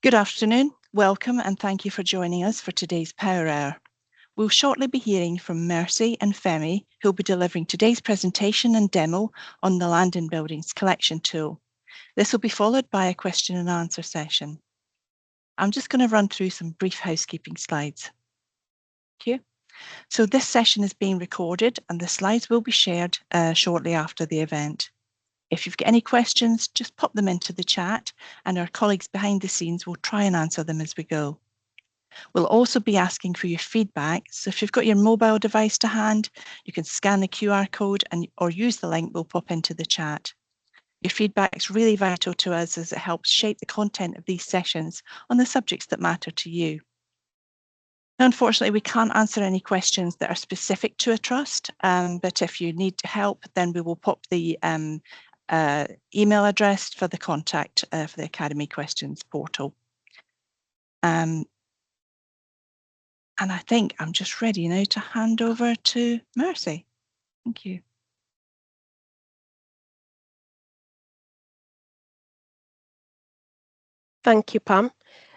Good afternoon, welcome and thank you for joining us for today's Power Hour. We'll shortly be hearing from Mercy and Femi, who'll be delivering today's presentation and demo on the Land and Buildings Collection tool. This will be followed by a question and answer session. I'm just going to run through some brief housekeeping slides. Thank you. So this session is being recorded and the slides will be shared shortly after the event. If you've got any questions, just pop them into the chat and our colleagues behind the scenes will try and answer them as we go. We'll also be asking for your feedback. So if you've got your mobile device to hand, you can scan the QR code or use the link we'll pop into the chat. Your feedback is really vital to us as it helps shape the content of these sessions on the subjects that matter to you. Now, unfortunately, we can't answer any questions that are specific to a trust, but if you need help, then we will pop the email address for the contact for the Academy Questions portal. And I think I'm just ready now to hand over to Mercy. Thank you. Thank you, Pam.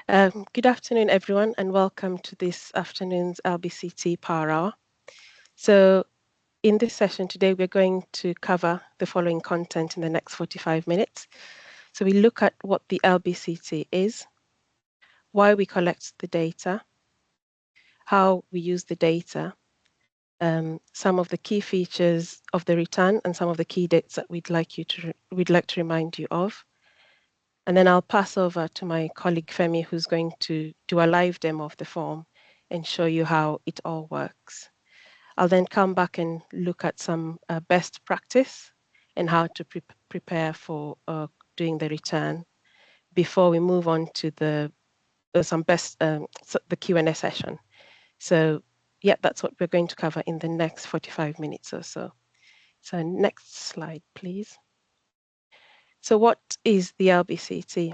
Good afternoon, everyone, and welcome to this afternoon's LBCT Power Hour. So in this session today, we're going to cover the following content in the next 45 minutes. So we look at what the LBCT is, why we collect the data, how we use the data, some of the key features of the return, and some of the key dates that we'd like to remind you of. And then I'll pass over to my colleague Femi, who's going to do a live demo of the form and show you how it all works. I'll then come back and look at some best practice and how to prepare for doing the return before we move on to the Q&A session. So yeah, that's what we're going to cover in the next 45 minutes or so. So next slide, please. So what is the LBCT?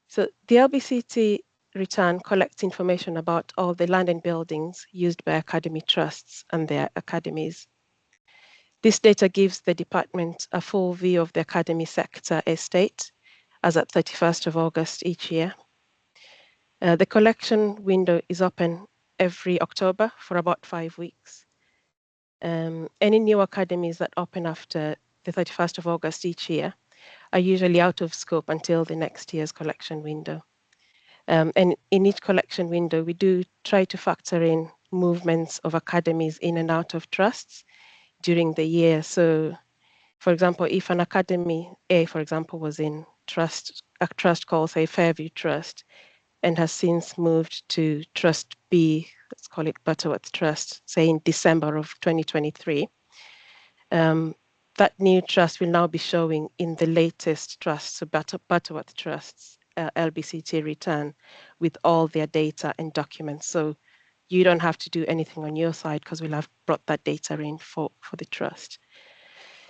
So the LBCT return collects information about all the land and buildings used by Academy trusts and their academies. This data gives the department a full view of the Academy sector estate as at 31st of August each year. The collection window is open every October for about 5 weeks. Any new academies that open after the 31st of August each year are usually out of scope until the next year's collection window. And in each collection window, we do try to factor in movements of academies in and out of trusts during the year. So, for example, if an Academy A, for example, was in a trust called, say, Fairview Trust, and has since moved to Trust B, let's call it Butterworth Trust, say in December of 2023, that new trust will now be showing in the latest trust, so Butterworth Trust's LBCT return with all their data and documents. So you don't have to do anything on your side because we'll have brought that data in for the trust.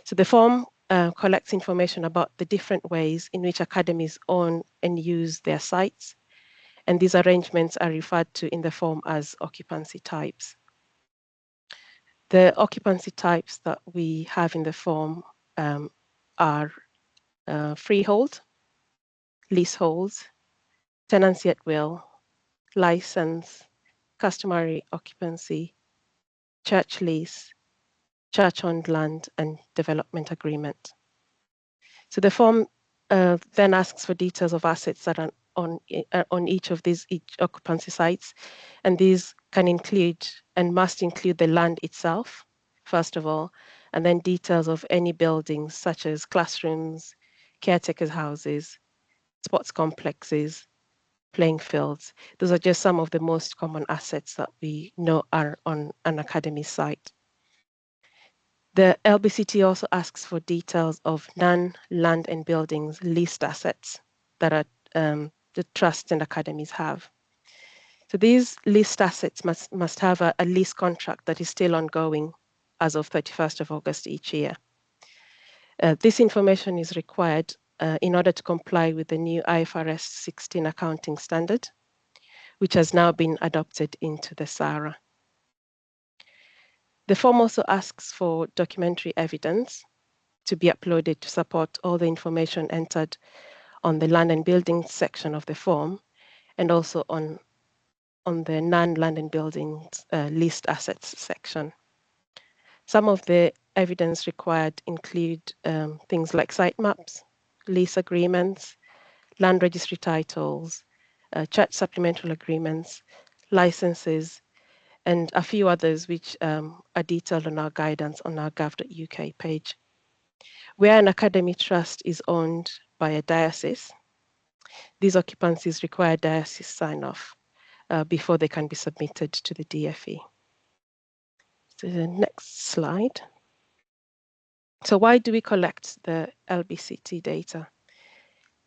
So the form collects information about the different ways in which academies own and use their sites. And these arrangements are referred to in the form as occupancy types. The occupancy types that we have in the form are freehold, leaseholds, tenancy at will, license, customary occupancy, church lease, church-owned land, and development agreement. So the form then asks for details of assets that are on each of these occupancy sites, and these can include and must include the land itself, first of all, and then details of any buildings such as classrooms, caretakers' houses, sports complexes, playing fields. Those are just some of the most common assets that we know are on an academy site. The LBCT also asks for details of non-land and buildings leased assets that are the trusts and academies have. So these leased assets must have a lease contract that is still ongoing as of 31st of August each year. This information is required in order to comply with the new IFRS 16 accounting standard, which has now been adopted into the SARA. The form also asks for documentary evidence to be uploaded to support all the information entered on the land and buildings section of the form, and also on the non-land and buildings leased assets section. Some of the evidence required include things like site maps, lease agreements, land registry titles, church supplemental agreements, licenses, and a few others which are detailed on our guidance on our gov.uk page. Where an academy trust is owned by a diocese, these occupancies require diocese sign-off before they can be submitted to the DFE. So the next slide. So why do we collect the LBCT data?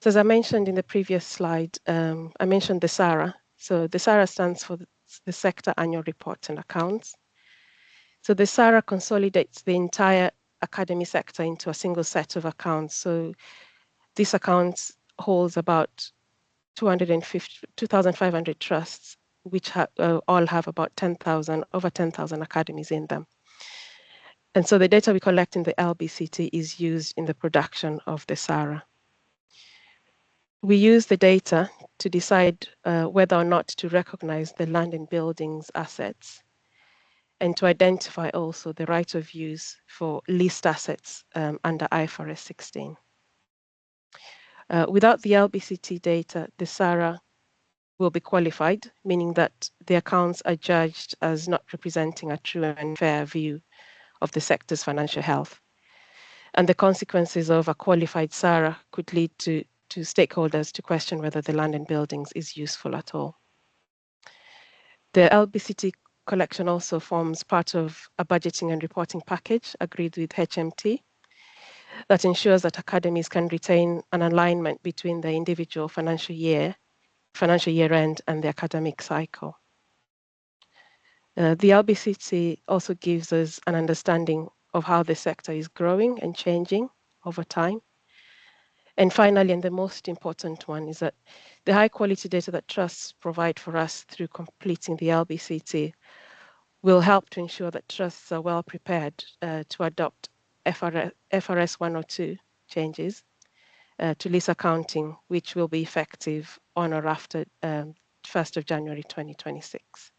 So as I mentioned in the previous slide, I mentioned the SARA. So the SARA stands for the Sector Annual Reports and Accounts. So the SARA consolidates the entire academy sector into a single set of accounts. So this account holds about 2,500 trusts, which all have about over 10,000 academies in them. And so the data we collect in the LBCT is used in the production of the SARA. We use the data to decide whether or not to recognize the land and buildings assets, and to identify also the right of use for leased assets under IFRS 16. Without the LBCT data, the SARA will be qualified, meaning that the accounts are judged as not representing a true and fair view of the sector's financial health. And the consequences of a qualified SARA could lead to stakeholders to question whether the land and buildings is useful at all. The LBCT collection also forms part of a budgeting and reporting package agreed with HMT that ensures that academies can retain an alignment between the individual financial year end, and the academic cycle. The LBCT also gives us an understanding of how the sector is growing and changing over time. And finally, and the most important one, is that the high quality data that trusts provide for us through completing the LBCT will help to ensure that trusts are well prepared to adopt FRS 102 changes to lease accounting, which will be effective on or after 1st of January 2026.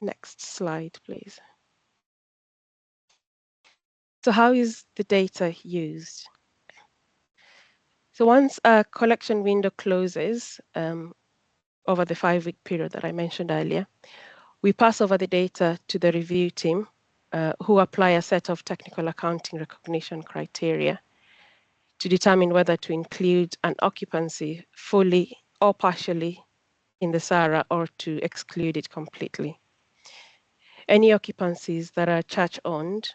Next slide, please. So how is the data used? So once a collection window closes over the 5-week period that I mentioned earlier, we pass over the data to the review team who apply a set of technical accounting recognition criteria to determine whether to include an occupancy fully or partially in the SARA or to exclude it completely. Any occupancies that are church-owned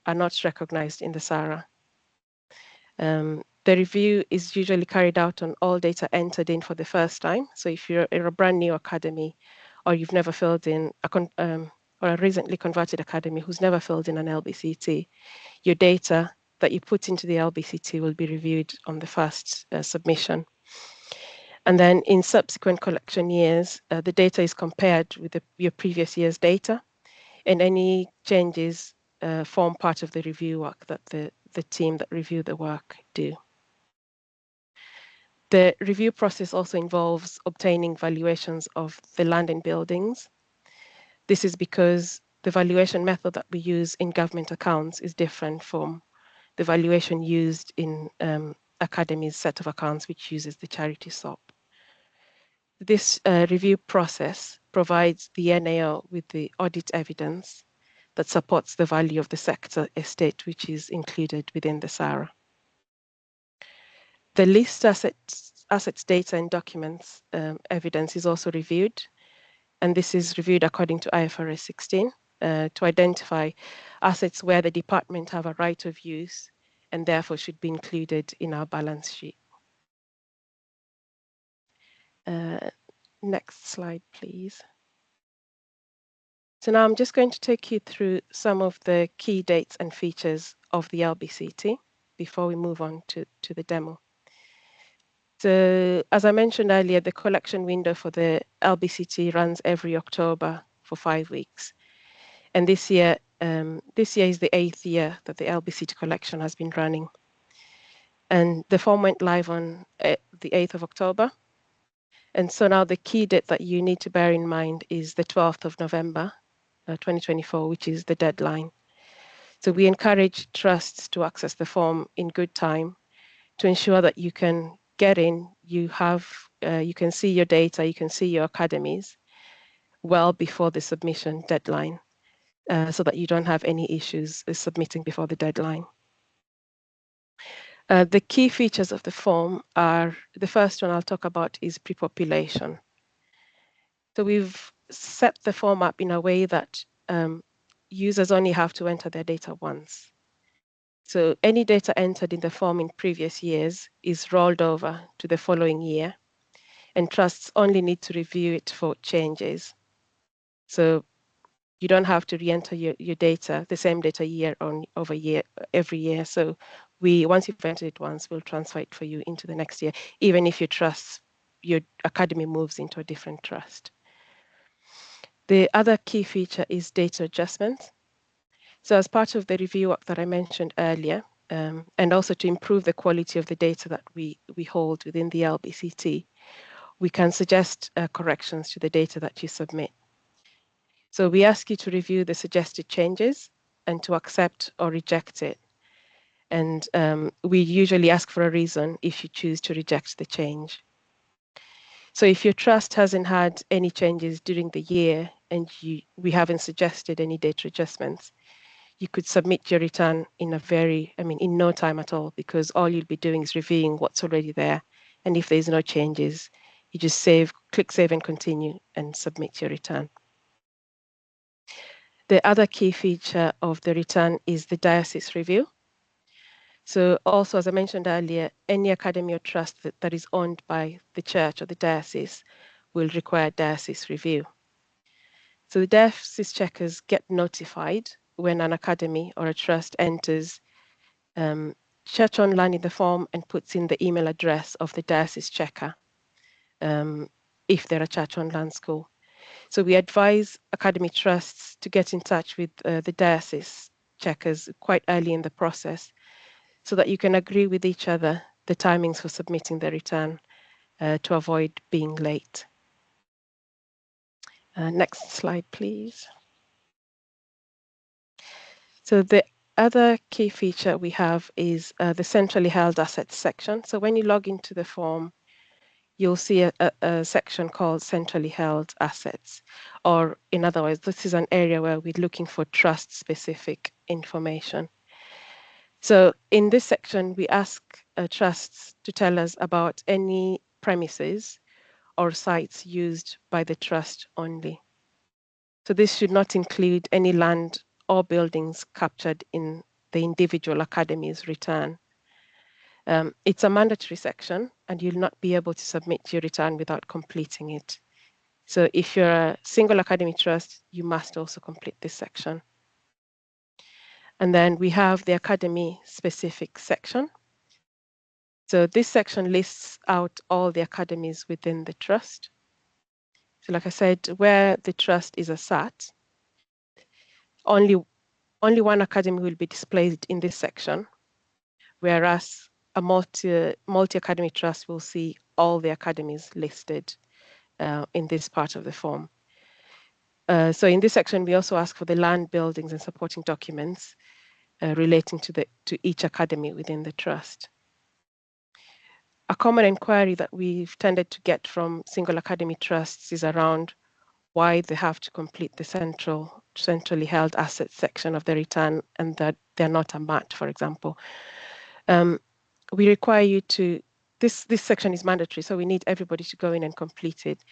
are not recognized in the SARA. The review is usually carried out on all data entered in for the first time. So if you're a brand new academy, or you've never filled in or a recently converted academy who's never filled in an LBCT, your data that you put into the LBCT will be reviewed on the first submission. And then in subsequent collection years, the data is compared with your previous year's data, and any changes form part of the review work that the team that review the work do. The review process also involves obtaining valuations of the land and buildings. This is because the valuation method that we use in government accounts is different from the valuation used in Academies' set of accounts, which uses the charity SOP. This review process provides the NAO with the audit evidence that supports the value of the sector estate, which is included within the SARA. The leased assets data and documents evidence is also reviewed, and this is reviewed according to IFRS 16 to identify assets where the department have a right of use and therefore should be included in our balance sheet. Next slide, please. So now I'm just going to take you through some of the key dates and features of the LBCT before we move on to the demo. So as I mentioned earlier, the collection window for the LBCT runs every October for 5 weeks. And this year is the 8th year that the LBCT collection has been running. And the form went live on the 8th of October. And so now the key date that you need to bear in mind is the 12th of November, 2024, which is the deadline. So we encourage trusts to access the form in good time to ensure that you can get in, you can see your data, you can see your academies well before the submission deadline, so that you don't have any issues submitting before the deadline. The key features of the form are, the first one I'll talk about is pre-population. So we've set the form up in a way that users only have to enter their data once. So any data entered in the form in previous years is rolled over to the following year, and trusts only need to review it for changes. So you don't have to re-enter your data, the same data year on over year, every year. So once you've entered it once, we'll transfer it for you into the next year, even if your academy moves into a different trust. The other key feature is data adjustments. So as part of the review work that I mentioned earlier, and also to improve the quality of the data that we hold within the LBCT, we can suggest corrections to the data that you submit. So we ask you to review the suggested changes and to accept or reject it. And we usually ask for a reason if you choose to reject the change. So if your trust hasn't had any changes during the year and we haven't suggested any data adjustments, you could submit your return in no time at all, because all you'll be doing is reviewing what's already there. And if there's no changes, you just click save and continue and submit your return. The other key feature of the return is the diocese review. So also, as I mentioned earlier, any academy or trust that is owned by the church or the diocese will require diocese review. So the diocese checkers get notified when an academy or a trust enters Church Online in the form and puts in the email address of the diocese checker, if they're a Church Online school. So we advise academy trusts to get in touch with the diocese checkers quite early in the process, so that you can agree with each other the timings for submitting the return to avoid being late. Next slide, please. So the other key feature we have is the centrally held assets section. So when you log into the form, you'll see a section called centrally held assets, or in other words, this is an area where we're looking for trust-specific information. So in this section, we ask trusts to tell us about any premises or sites used by the trust only. So this should not include any land or buildings captured in the individual academy's return. It's a mandatory section, and you'll not be able to submit your return without completing it. So if you're a single academy trust, you must also complete this section. And then we have the academy specific section. So this section lists out all the academies within the trust. So like I said, where the trust is a SAT, only one academy will be displayed in this section, whereas a multi-academy trust will see all the academies listed in this part of the form. So in this section, we also ask for the land, buildings, and supporting documents relating to each academy within the trust. A common inquiry that we've tended to get from single academy trusts is around why they have to complete the centrally held assets section of the return, and that they're not a MAT, for example. We require you to, this section is mandatory, so we need everybody to go in and complete it.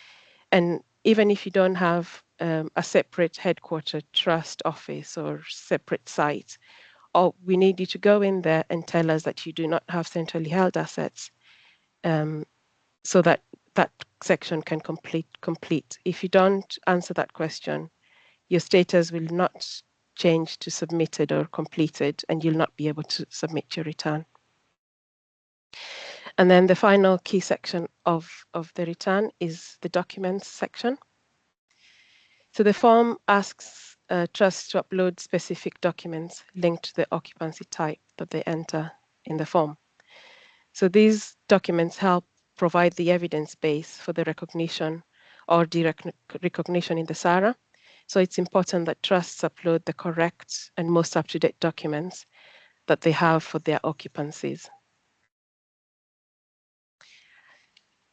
And even if you don't have a separate headquarter trust office or separate site, we need you to go in there and tell us that you do not have centrally held assets, so that section can complete. If you don't answer that question, your status will not change to submitted or completed, and you'll not be able to submit your return. And then the final key section of the return is the documents section. So the form asks trusts to upload specific documents linked to the occupancy type that they enter in the form. So these documents help provide the evidence base for the recognition or direct recognition in the SARA. So it's important that trusts upload the correct and most up-to-date documents that they have for their occupancies.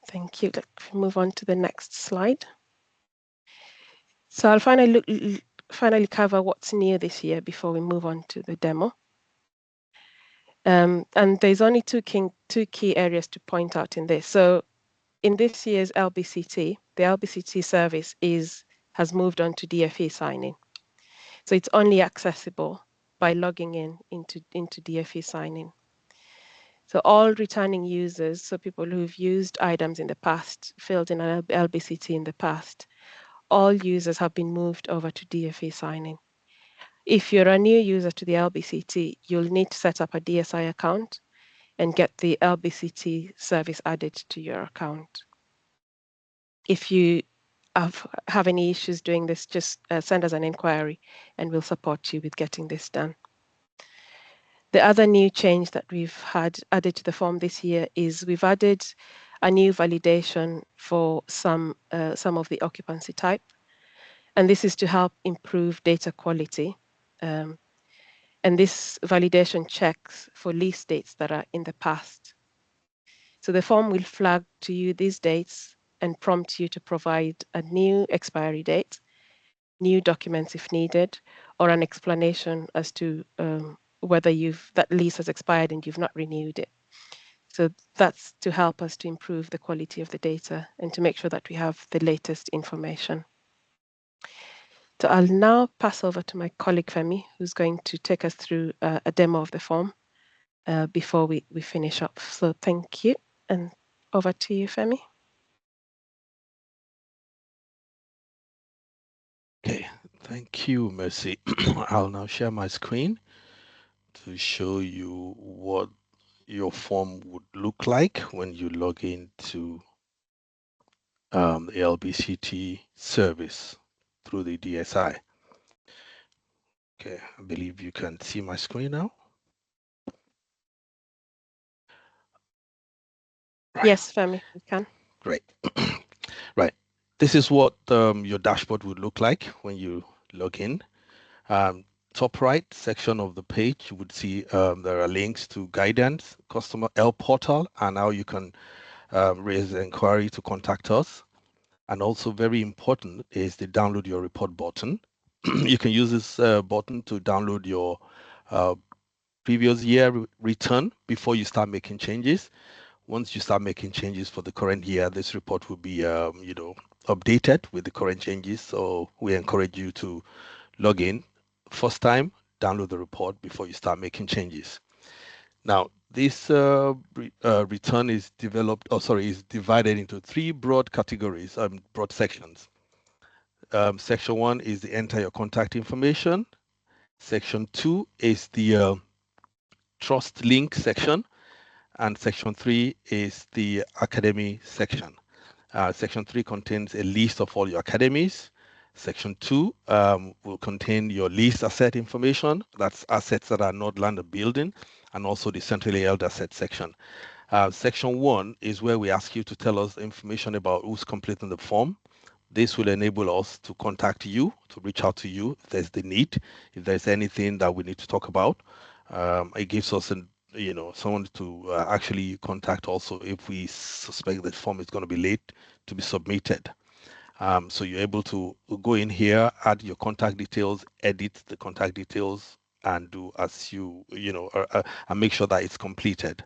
Thank you. Let's move on to the next slide. So I'll finally cover what's new this year before we move on to the demo. And there's only two key areas to point out in this. So in this year's LBCT, the LBCT service has moved on to DFE signing. So it's only accessible by logging into DFE signing. So all returning users, so people who've used items in the past, filled in an LBCT in the past, all users have been moved over to DFE signing. If you're a new user to the LBCT, you'll need to set up a DSI account and get the LBCT service added to your account. If you have any issues doing this, just send us an inquiry and we'll support you with getting this done. The other new change that we've had added to the form this year is we've added a new validation for some of the occupancy type. And this is to help improve data quality. And this validation checks for lease dates that are in the past. So the form will flag to you these dates and prompt you to provide a new expiry date, new documents if needed, or an explanation as to whether that lease has expired and you've not renewed it. So that's to help us to improve the quality of the data and to make sure that we have the latest information. So I'll now pass over to my colleague Femi, who's going to take us through a demo of the form before we finish up. So thank you, and over to you, Femi. Okay, thank you, Mercy. I'll now share my screen to show you what your form would look like when you log into the LBCT service through the DSI. Okay, I believe you can see my screen now. Right. Yes, Femi, we can. Great. Right. This is what your dashboard would look like when you log in. Top right section of the page, you would see there are links to guidance, customer help portal, and how you can raise an inquiry to contact us. And also very important is the download your report button. You can use this button to download your previous year return before you start making changes. Once you start making changes for the current year, this report will be, updated with the current changes. So we encourage you to log in first time, download the report before you start making changes. Now, this return is divided into three broad categories, broad sections. Section 1 is the enter your contact information. Section 2 is the trust link section. And section 3 is the academy section. Section 3 contains a list of all your academies. Section 2 will contain your leased asset information. That's assets that are not land or building, and also the centrally held asset section. Section 1 is where we ask you to tell us information about who's completing the form. This will enable us to contact you, to reach out to you if there's the need, if there's anything that we need to talk about. It gives us someone to actually contact also if we suspect the form is going to be late to be submitted. So you're able to go in here, add your contact details, edit the contact details, and do as and make sure that it's completed.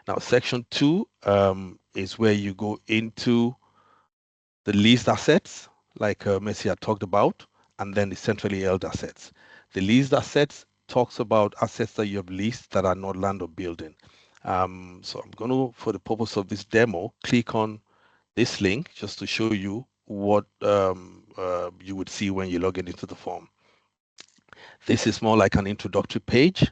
Now, section 2 is where you go into the leased assets, like Messi had talked about, and then the centrally held assets. The leased assets talks about assets that you have leased that are not land or building. So I'm going to, for the purpose of this demo, click on this link just to show you what you would see when you log into the form. This is more like an introductory page.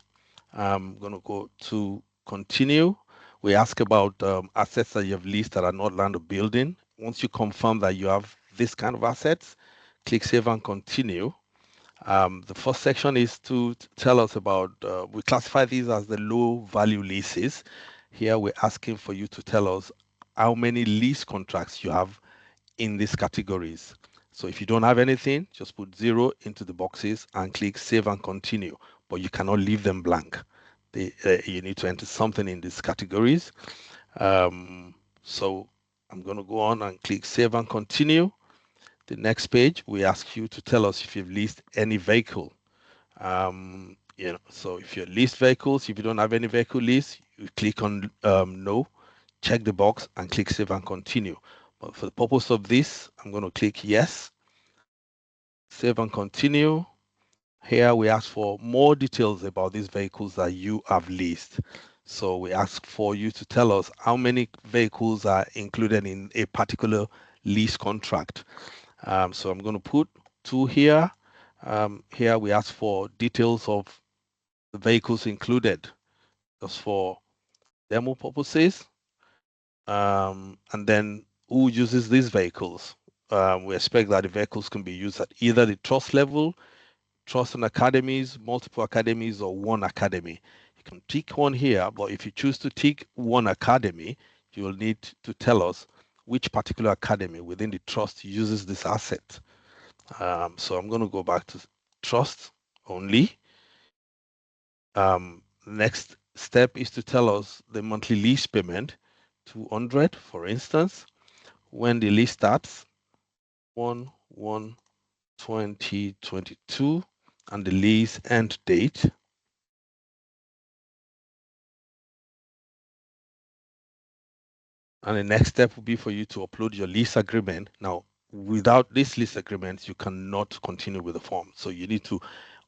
I'm going to go to continue. We ask about assets that you have leased that are not land or building. Once you confirm that you have this kind of assets, click save and continue. The first section is to tell us about, we classify these as the low value leases. Here we're asking for you to tell us how many lease contracts you have in these categories. So if you don't have anything, just put 0 into the boxes and click save and continue, but you cannot leave them blank. You need to enter something in these categories. So I'm going to go on and click save and continue. The next page, we ask you to tell us if you've leased any vehicle. So if you leased vehicles, if you don't have any vehicle lease, you click on no, check the box and click save and continue. But for the purpose of this, I'm going to click yes, save and continue. Here we ask for more details about these vehicles that you have leased. So we ask for you to tell us how many vehicles are included in a particular lease contract. So I'm going to put 2 here. Here we ask for details of the vehicles included, just for demo purposes. And then who uses these vehicles? We expect that the vehicles can be used at either the trust level, trust and academies, multiple academies, or one academy. You can tick one here, but if you choose to tick one academy, you will need to tell us which particular academy within the trust uses this asset. So I'm going to go back to trust only. Next step is to tell us the monthly lease payment, 200 for instance, when the lease starts, 1/1/2022, and the lease end date. And the next step will be for you to upload your lease agreement. Now, without this lease agreement, you cannot continue with the form. So you need to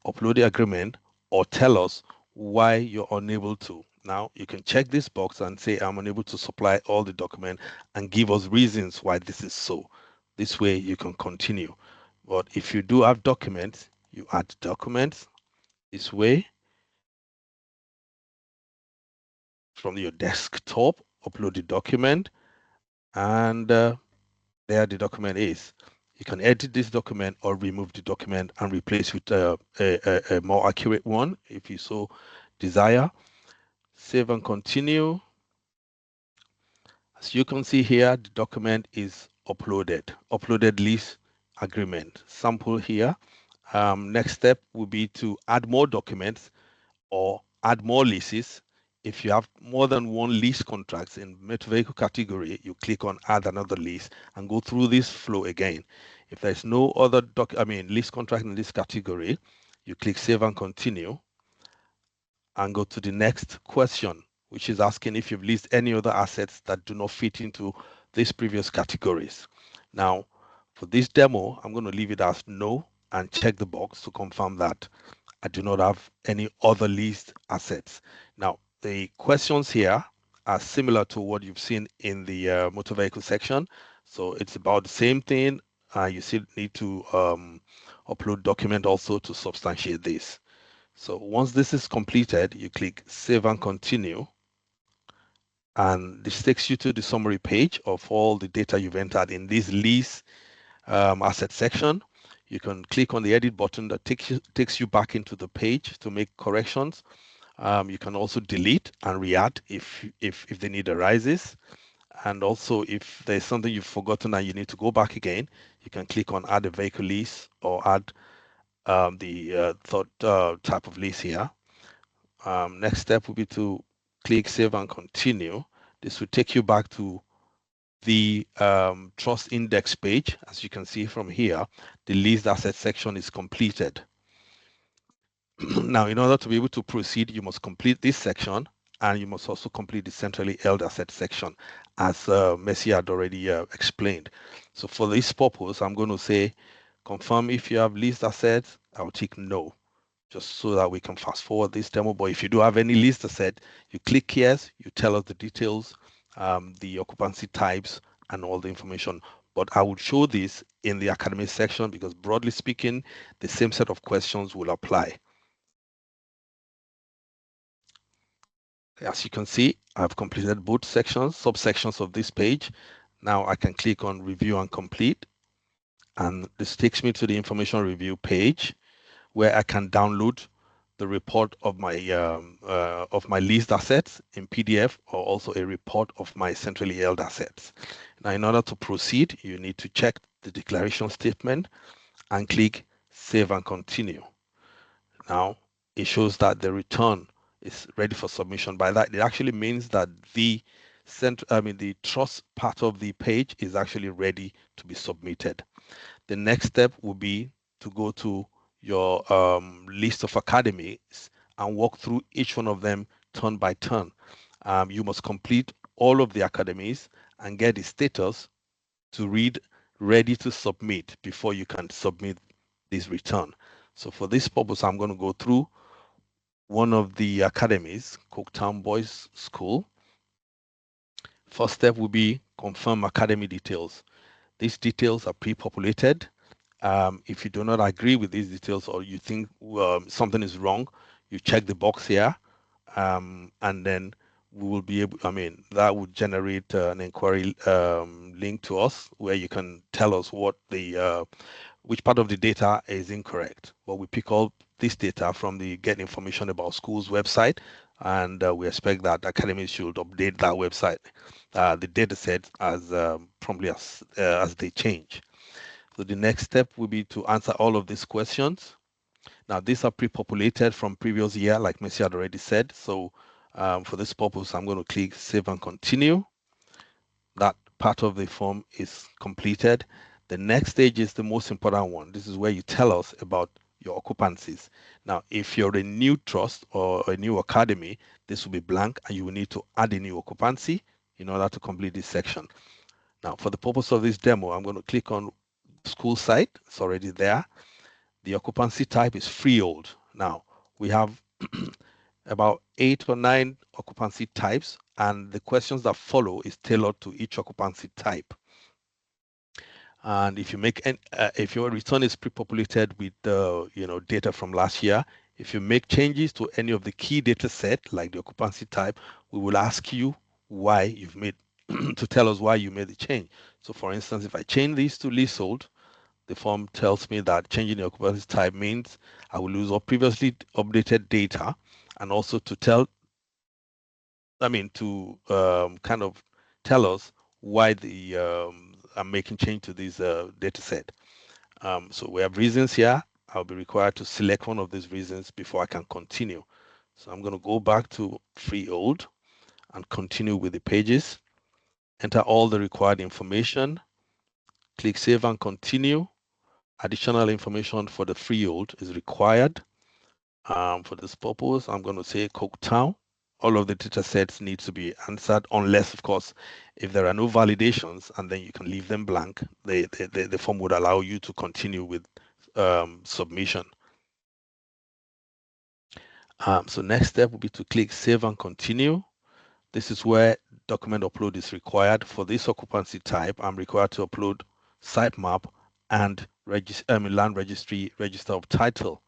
upload the agreement or tell us why you're unable to. Now, you can check this box and say, I'm unable to supply all the document and give us reasons why this is so. This way you can continue. But if you do have documents, you add documents this way from your desktop, upload the document, and there the document is. You can edit this document or remove the document and replace with a more accurate one if you so desire. Save and continue. As you can see here, the document is uploaded lease agreement sample here. Next step will be to add more documents or add more leases. If you have more than one lease contracts in motor vehicle category, you click on add another lease and go through this flow again. If there's no other lease contract in this category, you click save and continue and go to the next question, which is asking if you've leased any other assets that do not fit into these previous categories. Now, for this demo, I'm going to leave it as no and check the box to confirm that I do not have any other leased assets. Now, the questions here are similar to what you've seen in the motor vehicle section. So it's about the same thing. You still need to upload document also to substantiate this. So once this is completed, you click save and continue. And this takes you to the summary page of all the data you've entered in this lease asset section. You can click on the edit button that takes you back into the page to make corrections. You can also delete and re-add if the need arises. And also if there's something you've forgotten and you need to go back again, you can click on add a vehicle lease or add the third type of lease here. Next step will be to click save and continue. This will take you back to the trust index page. As you can see from here, the leased asset section is completed. Now, in order to be able to proceed, you must complete this section and you must also complete the centrally held asset section, as Messi had already explained. So for this purpose, I'm going to say, confirm if you have leased assets. I'll tick no, just so that we can fast forward this demo. But if you do have any leased asset, you click yes, you tell us the details, the occupancy types, and all the information. But I would show this in the academy section because broadly speaking, the same set of questions will apply. As you can see, I've completed both sections, subsections of this page. Now I can click on review and complete. And this takes me to the information review page where I can download the report of my leased assets in PDF, or also a report of my centrally held assets. Now, in order to proceed, you need to check the declaration statement and click Save and Continue. Now, it shows that the return is ready for submission. By that, it actually means that the trust part of the page is actually ready to be submitted. The next step will be to go to your list of academies and walk through each one of them turn by turn. You must complete all of the academies and get the status to read ready to submit before you can submit this return. So for this purpose, I'm going to go through one of the academies, Coketown Boys School. First step will be confirm academy details. These details are pre-populated. If you do not agree with these details, or you think something is wrong, you check the box here, and then we will be able, that would generate an inquiry link to us where you can tell us what which part of the data is incorrect. But we pick up this data from the Get Information About Schools website, and we expect that academies should update that website, the data set, as promptly as they change. So the next step will be to answer all of these questions. Now, these are pre-populated from previous year, like Messi had already said. So for this purpose, I'm going to click Save and Continue. That part of the form is completed. The next stage is the most important one. This is where you tell us about your occupancies. Now, if you're a new trust or a new academy, this will be blank, and you will need to add a new occupancy in order to complete this section. Now, for the purpose of this demo, I'm going to click on school site. It's already there. The occupancy type is freehold. Now, we have about 8 or 9 occupancy types, and the questions that follow is tailored to each occupancy type. And if you make if your return is pre-populated with data from last year, if you make changes to any of the key data set, like the occupancy type, we will ask you why you've made to tell us why you made the change. So, for instance, if I change this to leasehold, the form tells me that changing the occupancy type means I will lose all previously updated data, and also to kind of tell us why I'm making change to this data set. So we have reasons here. I'll be required to select one of these reasons before I can continue. So I'm going to go back to freehold and continue with the pages. Enter all the required information. Click Save and Continue. Additional information for the freehold is required. For this purpose, I'm going to say Coketown. All of the data sets need to be answered, unless, of course, if there are no validations, and then you can leave them blank. The form would allow you to continue with submission. So next step will be to click Save and Continue. This is where document upload is required. For this occupancy type, I'm required to upload sitemap and land registry register of title.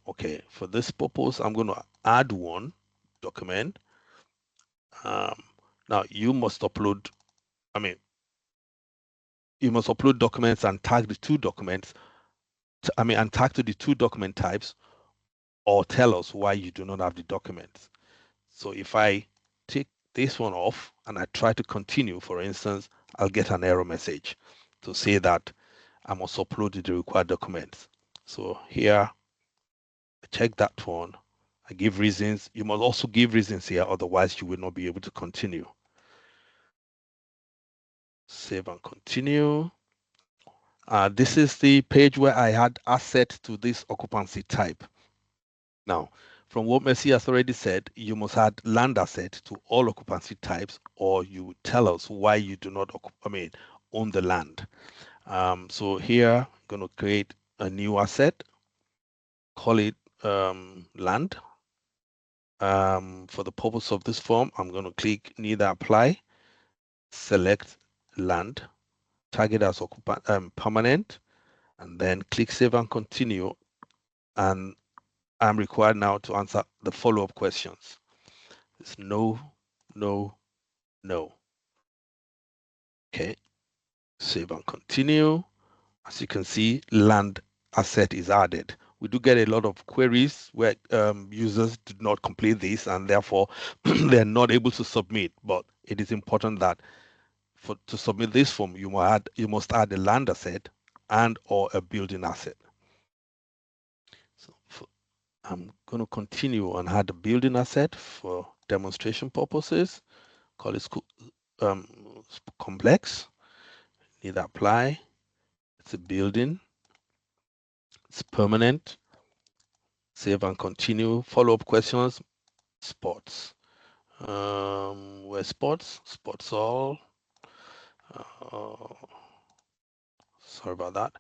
Okay, for this purpose, I'm going to add one document. Now you must upload, you must upload documents and tag the two documents, and tag to the two document types, or tell us why you do not have the documents. So if I take this one off and I try to continue, for instance, I'll get an error message to say that I must upload the required documents. So here, I check that one. I give reasons. You must also give reasons here, otherwise you will not be able to continue. Save and continue. This is the page where I had access to this occupancy type. Now, from what Mercy has already said, you must add land asset to all occupancy types, or you tell us why you do not own the land. So here, I'm going to create a new asset, call it land. For the purpose of this form, I'm going to click neither apply, select land, tag it as permanent, and then click Save and Continue. And I'm required now to answer the follow-up questions. It's no, no, no. Okay, save and continue. As you can see, land asset is added. we do get a lot of queries where users did not complete this and therefore they're not able to submit. But it is important that to submit this form, you must add a land asset and or a building asset. So I'm going to continue and add a building asset for demonstration purposes. Call it complex. Need apply. It's a building. It's permanent. Save and continue. Follow-up questions. Sports. Where sports? Sports all. Sorry about that.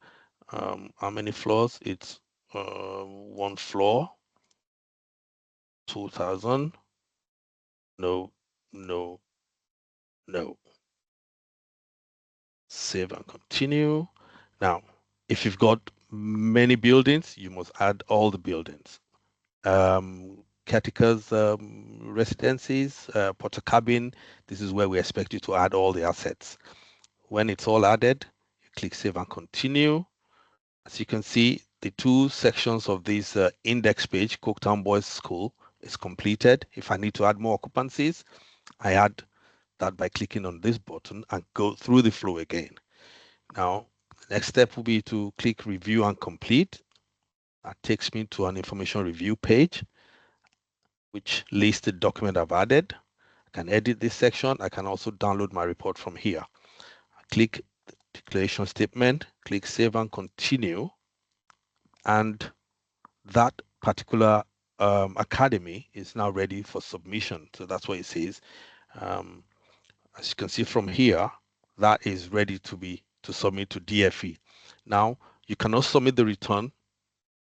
How many floors? It's one floor. 2000. No, no, no. Save and continue. Now, if you've got many buildings, you must add all the buildings. Caretakers residencies, porter cabin, this is where we expect you to add all the assets. When it's all added, you click save and continue. As you can see, the two sections of this index page, Coketown Boys School, is completed. If I need to add more occupancies, I add that by clicking on this button and go through the flow again. Now, the next step will be to click review and complete. That takes me to an information review page, which lists the document I've added. I can edit this section. I can also download my report from here. I click the declaration statement, click save and continue, and that particular academy is now ready for submission. So that's what it says. As you can see from here, that is ready to submit to DFE. Now, you cannot submit the return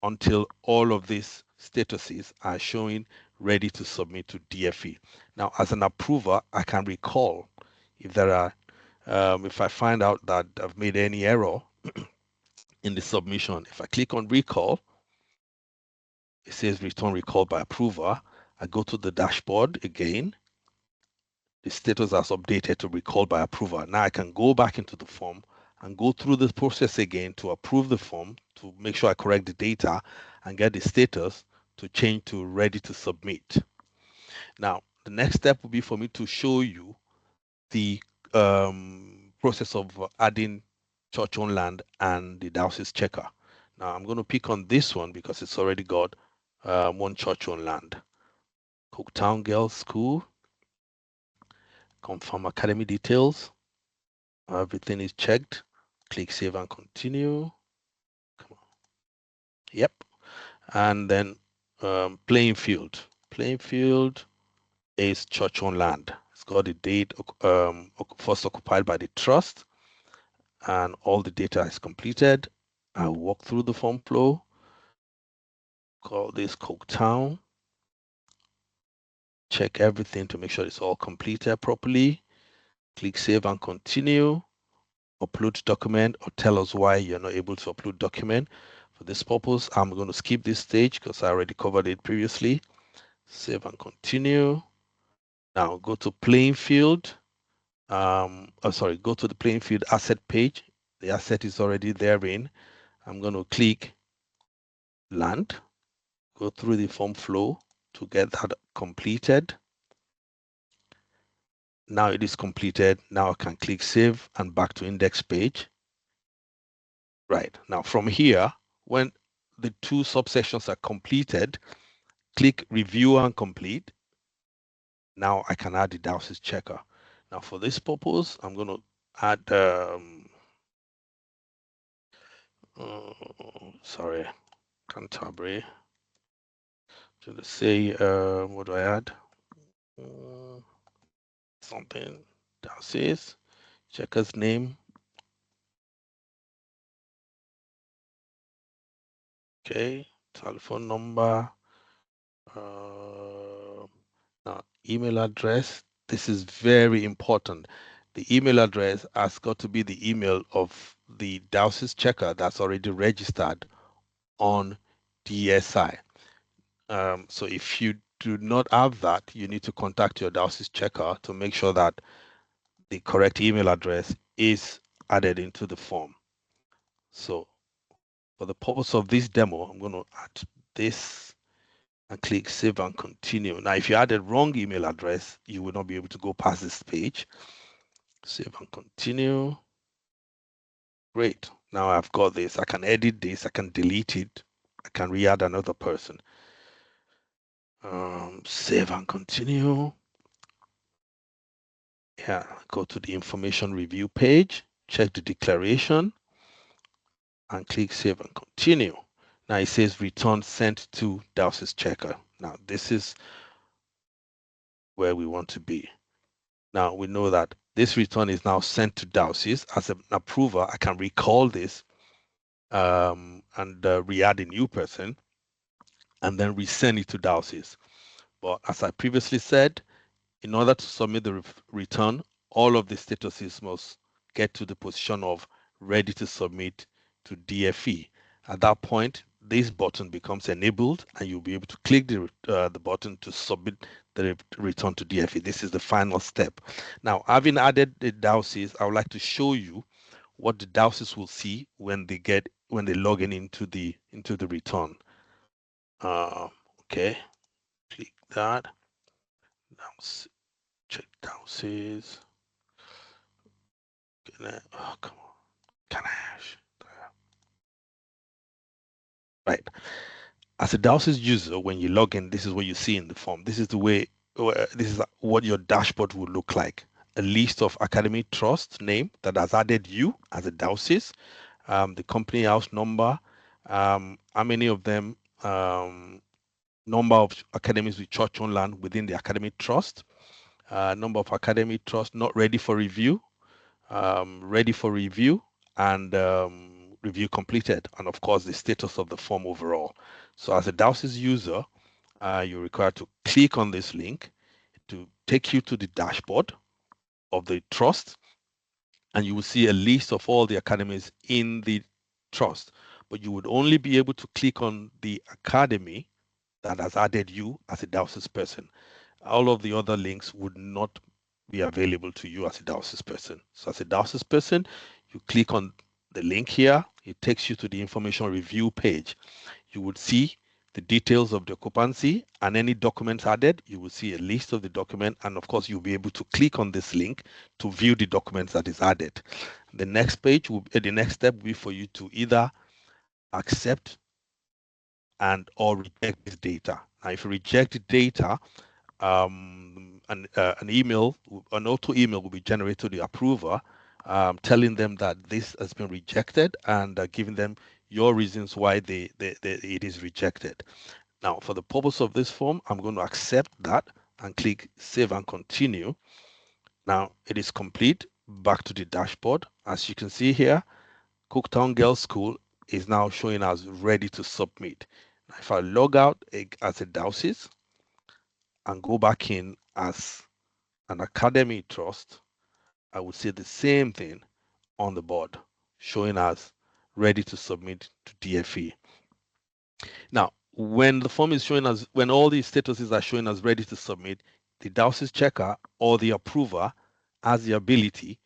until all of these statuses are showing ready to submit to DFE. Now, as an approver, I can recall if there are, if I find out that I've made any error in the submission. If I click on recall, it says return recall by approver. I go to the dashboard again. The status has updated to recall by approver. Now I can go back into the form and go through this process again to approve the form, to make sure I correct the data and get the status to change to ready to submit. Now, the next step will be for me to show you the process of adding church-owned land and the diocese checker. Now, I'm going to pick on this one because it's already got one church-owned land. Coketown Girls School, confirm academy details. Everything is checked. Click save and continue. Come on. Yep. And then playing field. Playing field is church-owned land. It's got the date first occupied by the trust, and all the data is completed. I'll walk through the form flow. Call this Coketown. Check everything to make sure it's all completed properly. Click save and continue. Upload document, or tell us why you're not able to upload document. For this purpose, I'm going to skip this stage because I already covered it previously. Save and continue. Now go to playing field. Go to the playing field asset page. The asset is already therein. I'm going to click land, go through the form flow to get that completed. Now it is completed. Now I can click save and back to index page. Right, now from here, when the two subsections are completed, click review and complete. Now I can add the diocese checker. Now for this purpose, I'm going to add, Canterbury. To say, what do I add? Something diocese, checker's name. Okay, telephone number. Now, email address. This is very important. The email address has got to be the email of the diocese checker that's already registered on DSI. So if you do not have that, you need to contact your diocese checker to make sure that the correct email address is added into the form. So For the purpose of this demo, I'm going to add this and click Save and Continue. Now, if you add a wrong email address, you will not be able to go past this page. Save and Continue. Great. Now I've got this. I can edit this. I can delete it. I can re-add another person. Save and continue. Yeah, go to the information review page, check the declaration, and click Save and Continue. Now it says return sent to Dowsys Checker. Now this is where we want to be. Now we know that this return is now sent to Dowsys. As an approver, I can recall this and re-add a new person and then resend it to Dowsys. But as I previously said, in order to submit the return, all of the statuses must get to the position of ready to submit to DFE. At that point, this button becomes enabled and you'll be able to click the button to submit the return to DFE. This is the final step. Now, having added the Dowsys, I would like to show you what the Dowsys will see when they log in into the return. Okay, click that. Now, check Dowsys. Oh, come on. Ganache. Right. As a Dowsys user, when you log in, this is what you see in the form. This is the way, this is what your dashboard will look like. A list of Academy Trust name that has added you as a Dowsys, the company house number, how many of them, number of academies with church-owned land within the Academy Trust, number of Academy Trust not ready for review, ready for review, and review completed, and of course the status of the form overall. So as a Dowsys user, you're required to click on this link to take you to the dashboard of the trust, and you will see a list of all the academies in the trust. But you would only be able to click on the academy that has added you as a Dowsys person. All of the other links would not be available to you as a Dowsys person. So as a Dowsys person, you click on the link here, it takes you to the information review page. You would see the details of the occupancy and any documents added. You will see a list of the document, and of course you'll be able to click on this link to view the documents that is added. The next page will the next step will be for you to either accept and or reject this data. Now if you reject the data, an email, an auto email will be generated to the approver, telling them that this has been rejected and giving them your reasons why it is rejected. Now, for the purpose of this form, I'm going to accept that and click Save and Continue. Now, it is complete. Back to the dashboard. As you can see here, Cooktown Girls School is now showing us ready to submit. Now, if I log out as a Dowsys and go back in as an Academy Trust, I would see the same thing on the board, showing us ready to submit to DFE. Now, when the form is showing us, when all these statuses are showing us ready to submit, the Dowsys checker or the approver has the ability,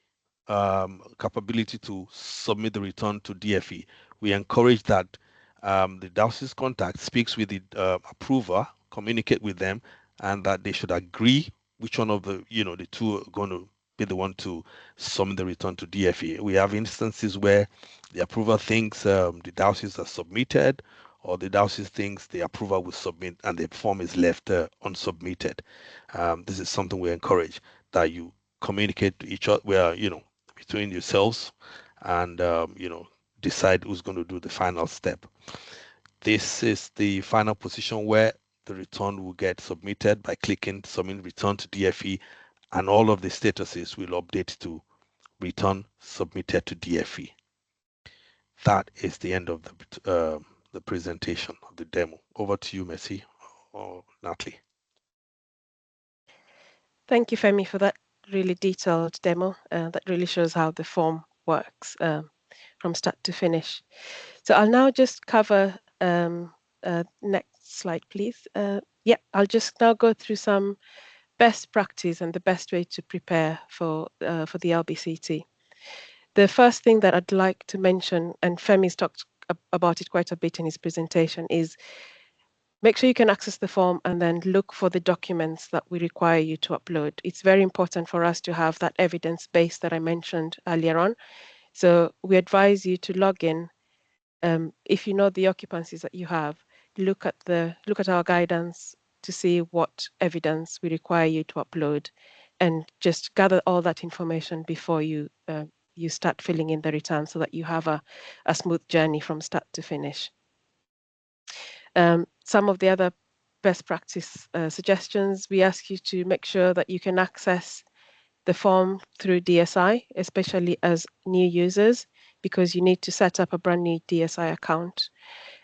capability to submit the return to DFE. We encourage that the Dowsys contact speaks with the approver, communicate with them, and that they should agree which one of the the two are going to be the one to submit the return to DFE. We have instances where the approver thinks the Dowsys are submitted, or the Dowsys thinks the approver will submit and the form is left unsubmitted. This is something we encourage, that you communicate to each other, where between yourselves, and decide who's going to do the final step. This is the final position where the return will get submitted by clicking Submit Return to DFE, and all of the statuses will update to return submitted to DFE. That is the end of the presentation of the demo. Over to you, Messi or Natalie. Thank you, Femi, for that really detailed demo. That really shows how the form works from start to finish. So I'll now just cover, next slide, please. Yeah, I'll just now go through some best practice and the best way to prepare for the LBCT. The first thing that I'd like to mention, and Femi's talked about it quite a bit in his presentation, is make sure you can access the form and then look for the documents that we require you to upload. It's very important for us to have that evidence base that I mentioned earlier on. So we advise you to log in. If you know the occupancies that you have, look at our guidance to see what evidence we require you to upload, and just gather all that information before you start filling in the return, so that you have a smooth journey from start to finish. Some of the other best practice suggestions: we ask you to make sure that you can access the form through DSI, especially as new users, because you need to set up a brand new DSI account.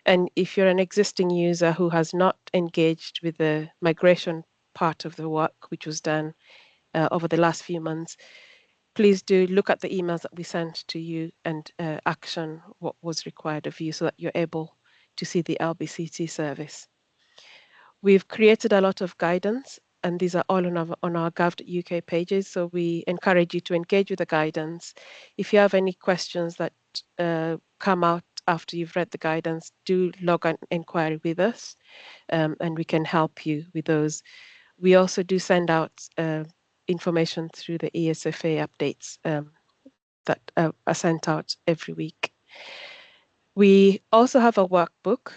And if you're an existing user who has not engaged with the migration part of the work, which was done over the last few months, please do look at the emails that we sent to you and action what was required of you, so that you're able to see the LBCT service. We've created a lot of guidance, and these are all on our gov.uk pages, so we encourage you to engage with the guidance. If you have any questions that come out after you've read the guidance, do log an inquiry with us, and we can help you with those. We also do send out information through the ESFA updates that are sent out every week. We also have a workbook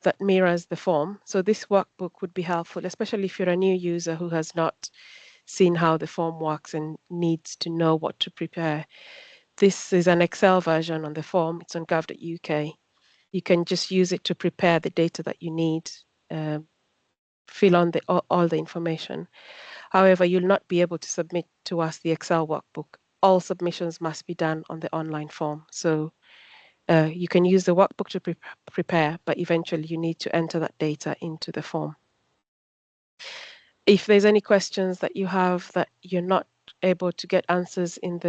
that mirrors the form. So this workbook would be helpful, especially if you're a new user who has not seen how the form works and needs to know what to prepare. This is an Excel version on the form. It's on gov.uk. You can just use it to prepare the data that you need, fill on all the information. However, you'll not be able to submit to us the Excel workbook. All submissions must be done on the online form. So you can use the workbook to prepare, but eventually you need to enter that data into the form. If there's any questions that you have that you're not able to get answers in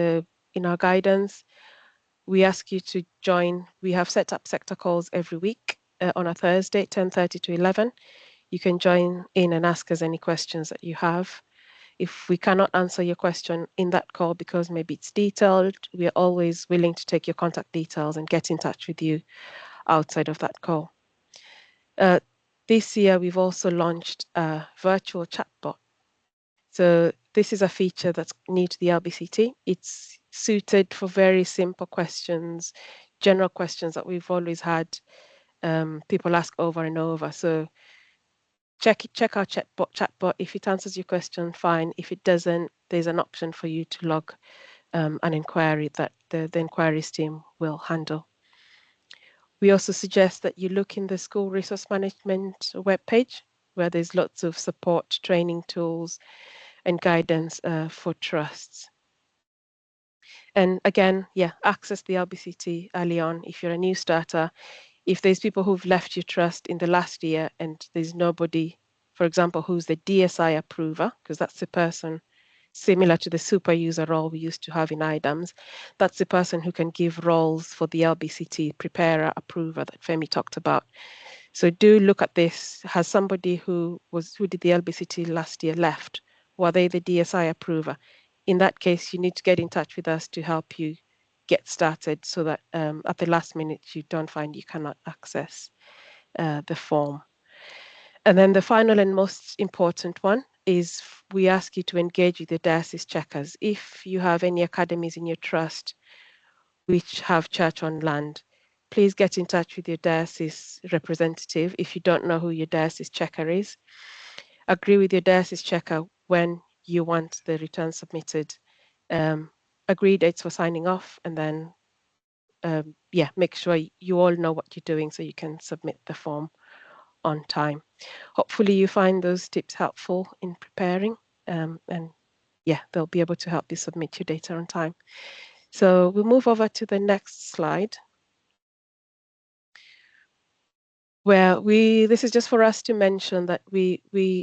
our guidance, we ask you to join. We have set up sector calls every week on a Thursday, 10:30 to 11. You can join in and ask us any questions that you have. If we cannot answer your question in that call because maybe it's detailed, we are always willing to take your contact details and get in touch with you outside of that call. This year, we've also launched a virtual chatbot. So this is a feature that's new to the LBCT. It's suited for very simple questions, general questions that we've always had people ask over and over. So check our chatbot. If it answers your question, fine. If it doesn't, there's an option for you to log an inquiry that the inquiries team will handle. We also suggest that you look in the school resource management webpage, where there's lots of support, training tools, and guidance for trusts. And again, access the LBCT early on if you're a new starter. If there's people who've left your trust in the last year and there's nobody, for example, who's the DSI approver, because that's the person similar to the super user role we used to have in IDAMS, that's the person who can give roles for the LBCT preparer, approver that Femi talked about. So do look at this. Has somebody who did the LBCT last year left? Were they the DSI approver? In that case, you need to get in touch with us to help you get started, so that at the last minute you don't find you cannot access the form. And then the final and most important one is we ask you to engage with the diocese checkers. If you have any academies in your trust which have church on land, please get in touch with your diocese representative. If you don't know who your diocese checker is, agree with your diocese checker when you want the return submitted, agree dates for signing off, and then make sure you all know what you're doing so you can submit the form on time. Hopefully you find those tips helpful in preparing, and they'll be able to help you submit your data on time. So we'll move over to the next slide, where this is just for us to mention that we'd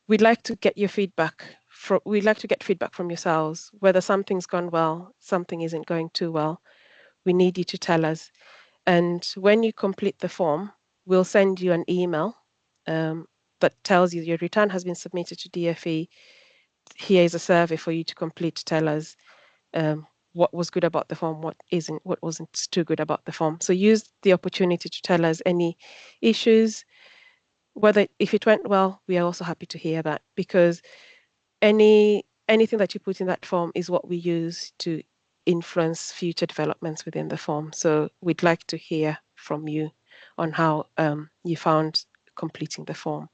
like to get your feedback. We'd like to get feedback from yourselves, whether something's gone well, something isn't going too well. We need you to tell us. And when you complete the form, we'll send you an email that tells you your return has been submitted to DFE. Here is a survey for you to complete to tell us what was good about the form, what wasn't too good about the form. So use the opportunity to tell us any issues, whether if it went well, we are also happy to hear that, because anything that you put in that form is what we use to influence future developments within the form. So we'd like to hear from you on how you found completing the form.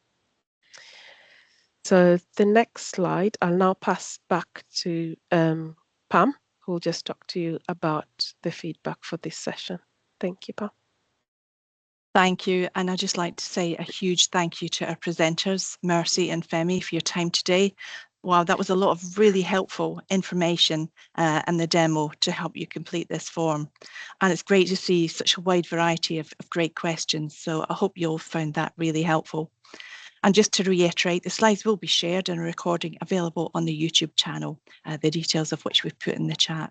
So the next slide, I'll now pass back to Pam, who will just talk to you about the feedback for this session. Thank you, Pam. Thank you. And I'd just like to say a huge thank you to our presenters, Mercy and Femi, for your time today. Wow, that was a lot of really helpful information and the demo to help you complete this form. And it's great to see such a wide variety of great questions. So I hope you all found that really helpful. And just to reiterate, the slides will be shared and a recording available on the YouTube channel, the details of which we've put in the chat.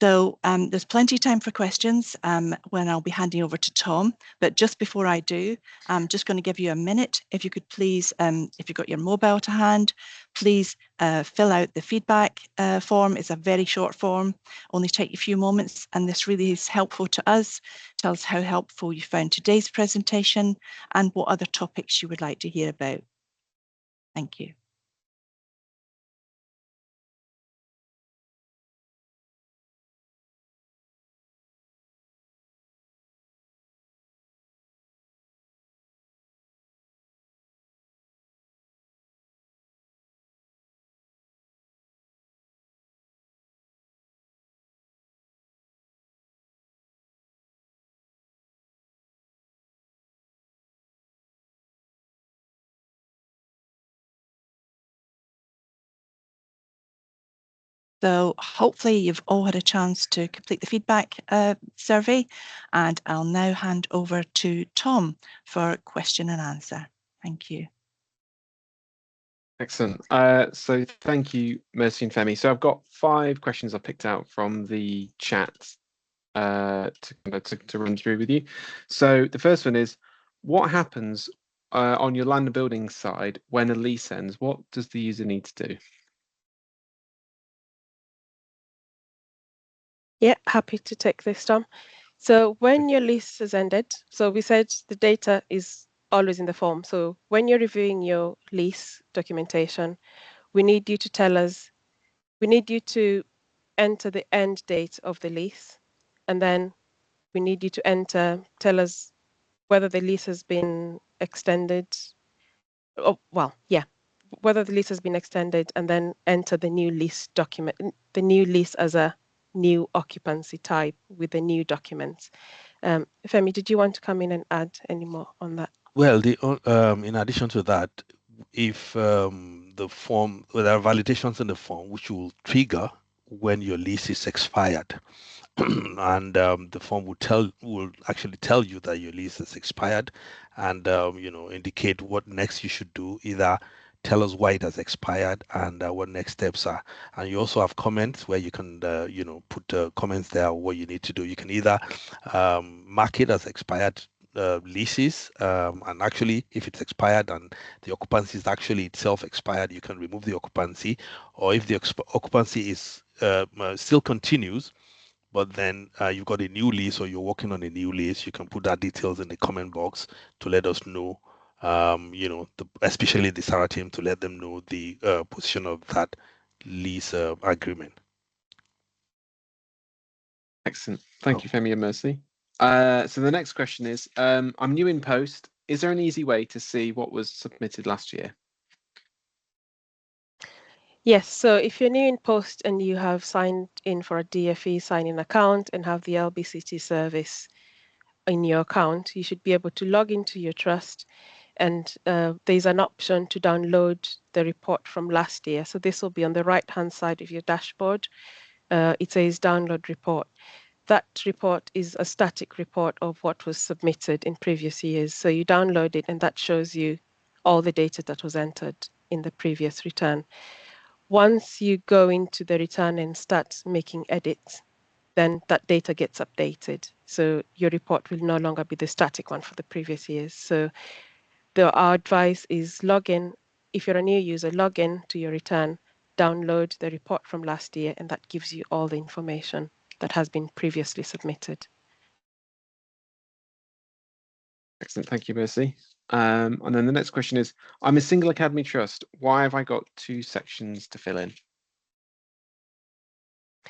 So there's plenty of time for questions when I'll be handing over to Tom. But just before I do, I'm just going to give you a minute. If you could please, if you've got your mobile to hand, please fill out the feedback form. It's a very short form, only take a few moments. And this really is helpful to us. Tell us how helpful you found today's presentation and what other topics you would like to hear about. Thank you. So hopefully you've all had a chance to complete the feedback survey, and I'll now hand over to Tom for question and answer. Thank you. Excellent. So thank you, Mercy and Femi. So I've got 5 questions I picked out from the chat to run through with you. So the first one is, what happens on your land and building side when a lease ends? What does the user need to do? Yeah, happy to take this, Tom. So when your lease has ended, so we said the data is always in the form. So when you're reviewing your lease documentation, we need you to tell us, we need you to enter the end date of the lease, and then we need you to tell us whether the lease has been extended. Oh, well, yeah, whether the lease has been extended, and then enter the new lease document, the new lease as a new occupancy type with the new documents. Femi, did you want to come in and add any more on that? Well, in addition to that, if the form, there are validations in the form which will trigger when your lease is expired. And the form will actually tell you that your lease is expired, and indicate what next you should do. Either tell us why it has expired and what next steps are. And you also have comments where you can put comments there what you need to do. You can either mark it as expired leases, and actually if it's expired and the occupancy is actually itself expired, you can remove the occupancy. Or if the occupancy is still continues, but then you've got a new lease or you're working on a new lease, you can put that details in the comment box to let us know, especially the SARA team, to let them know the position of that lease agreement. Excellent. Thank you, Femi and Mercy. So the next question is, I'm new in post. Is there an easy way to see what was submitted last year? Yes, so if you're new in post and you have signed in for a DFE sign-in account and have the LBCT service in your account, you should be able to log into your trust, and there's an option to download the report from last year. So this will be on the right-hand side of your dashboard. It says download report. That report is a static report of what was submitted in previous years. So you download it and that shows you all the data that was entered in the previous return. Once you go into the return and start making edits, then that data gets updated. So your report will no longer be the static one for the previous years. So our advice is log in. If you're a new user, log in to your return, download the report from last year, and that gives you all the information that has been previously submitted. Excellent, thank you, Mercy. And then the next question is, I'm a single Academy Trust. Why have I got 2 sections to fill in?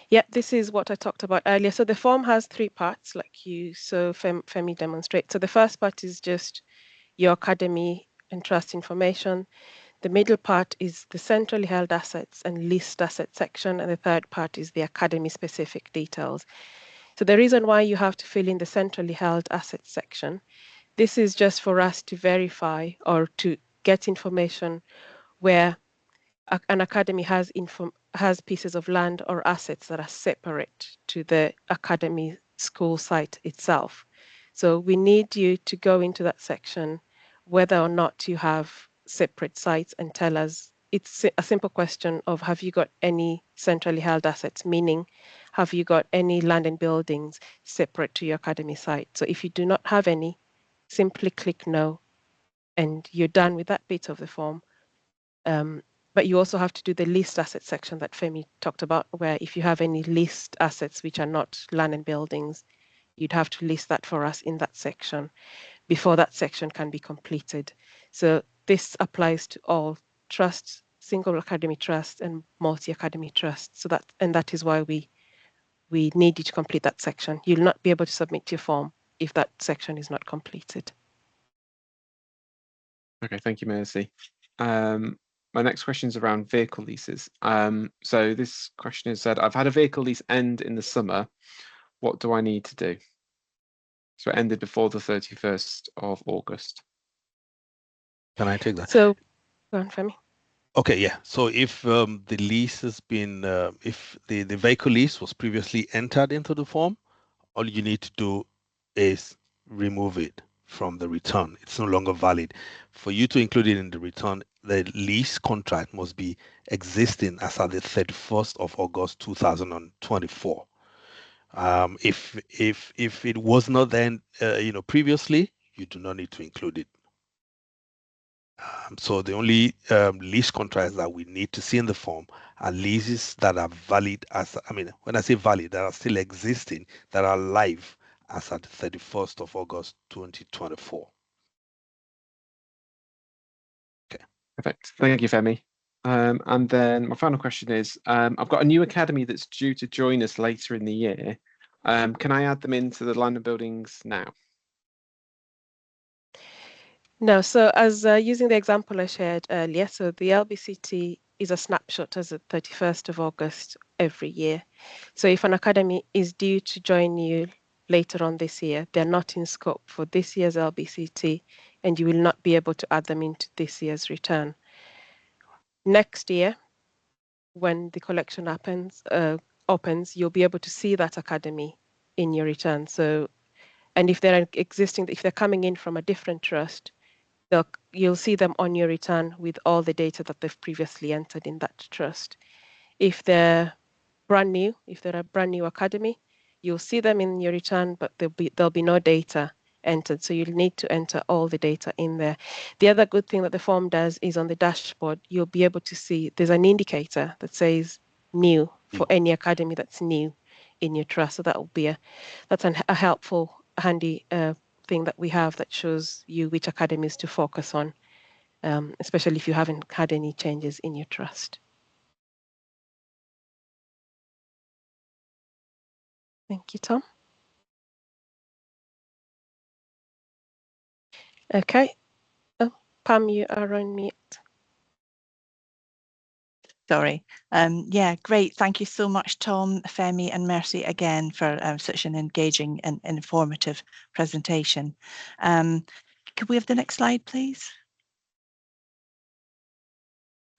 Yeah, this is what I talked about earlier. So the form has 3 parts, like you saw Femi demonstrate. So the first part is just your Academy and trust information. The middle part is the centrally held assets and leased asset section, and the third part is the Academy specific details. So the reason why you have to fill in the centrally held assets section, this is just for us to verify or to get information where an academy has pieces of land or assets that are separate to the academy school site itself. So we need you to go into that section, whether or not you have separate sites, and tell us. It's a simple question of, have you got any centrally held assets, meaning have you got any land and buildings separate to your academy site? So if you do not have any, simply click no, and you're done with that bit of the form. But you also have to do the leased asset section that Femi talked about, where if you have any leased assets which are not land and buildings, you'd have to list that for us in that section before that section can be completed. So this applies to all trusts, single academy trusts and multi-academy trusts. So that is why we need you to complete that section. You'll not be able to submit your form if that section is not completed. Okay, thank you, Mercy. My next question is around vehicle leases. So this question is said, I've had a vehicle lease end in the summer. What do I need to do? So it ended before the 31st of August. Can I take that? So go on, Femi. Okay, yeah. So if the lease has been, if the vehicle lease was previously entered into the form, all you need to do is remove it from the return. It's no longer valid. For you to include it in the return, the lease contract must be existing as at the 31st of August 2024. If it was not then, previously, you do not need to include it. So the only lease contracts that we need to see in the form are leases that are valid when I say valid, that are still existing, that are live as at the 31st of August 2024. Okay. Perfect. Thank you, Femi. And then my final question is, I've got a new academy that's due to join us later in the year. Can I add them into the land and buildings now? No, so as using the example I shared earlier, so the LBCT is a snapshot as of 31st of August every year. So if an academy is due to join you later on this year, they're not in scope for this year's LBCT, and you will not be able to add them into this year's return. Next year, when the collection opens, you'll be able to see that academy in your return. So, and if they're coming in from a different trust, you'll see them on your return with all the data that they've previously entered in that trust. If they're brand new, if they're a brand new academy, you'll see them in your return, but there'll be no data entered. So you'll need to enter all the data in there. The other good thing that the form does is on the dashboard, you'll be able to see there's an indicator that says new for any academy that's new in your trust. So that's a helpful, handy thing that we have that shows you which academies to focus on, especially if you haven't had any changes in your trust. Thank you, Tom. Okay. Oh, Pam, you are on mute. Sorry. Yeah, great. Thank you so much, Tom, Femi, and Mercy again for such an engaging and informative presentation. Could we have the next slide, please?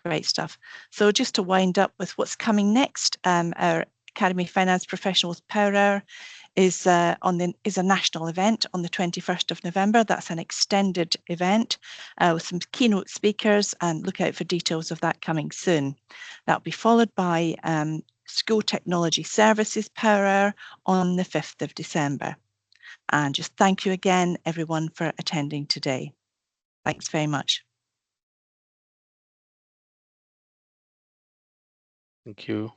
Great stuff. So just to wind up with what's coming next, our Academy Finance Professionals Power Hour is a national event on the 21st of November. That's an extended event with some keynote speakers, and look out for details of that coming soon. That'll be followed by School Technology Services Power Hour on the 5th of December. And just thank you again, everyone, for attending today. Thanks very much. Thank you.